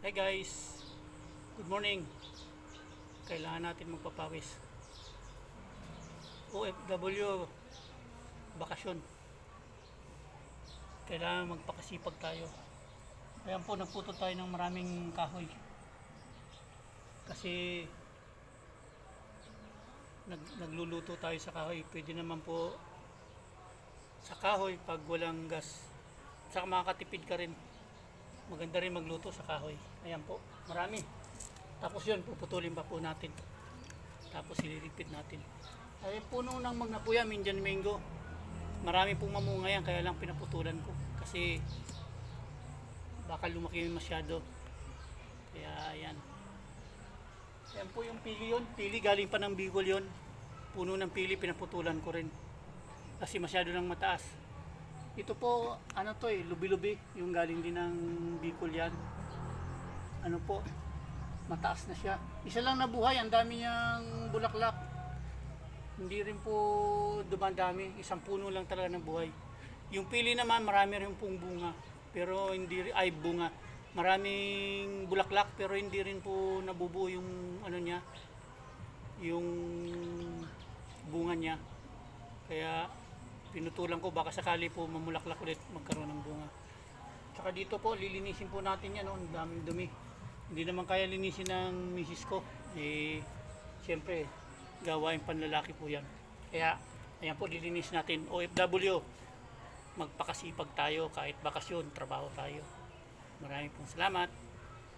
Hi guys, good morning. Kailangan natin magpapawis. OFW, bakasyon. Kailangan magpakasipag tayo. Ayan po, nagputo tayo ng maraming kahoy. Kasi nagluluto tayo sa kahoy. Pwede naman po sa kahoy pag walang gas. Saka makakatipid ka rin. Maganda rin magluto sa kahoy. Ayan po, marami. Tapos yun, puputulin pa po natin. Tapos ililipid natin. Ay puno ng magnapuya, Indian mango. Marami pong mamunga yan, kaya lang pinaputulan ko. Kasi baka lumaki masyado. Kaya ayan. Ayan po yung pili yun. Pili galing pa ng Bicol yun. Puno ng pili, pinaputulan ko rin. Kasi masyado nang mataas. Ito po, ano to lubi-lubi. Yung galing din ng Bicol yan. Ano po, mataas na siya. Isa lang nabuhay, ang dami niyang bulaklak. Hindi rin po dumandami. Isang puno lang talaga ng buhay. Yung pili naman, marami rin pong bunga. Pero hindi ay bunga. Maraming bulaklak pero hindi rin po nabubuo yung ano niya. Yung bunga niya. Kaya pinutulan ko baka sakali po mamulaklak ulit magkaroon ng bunga. Tsaka dito po lilinisin po natin yan, ang daming dumi. Hindi naman kaya linisin ng misis ko. Siyempre gawain panlalaki po yan. Kaya ayan po, lilinis natin. OFW, magpakasipag tayo kahit bakasyon, trabaho tayo. Maraming pong salamat.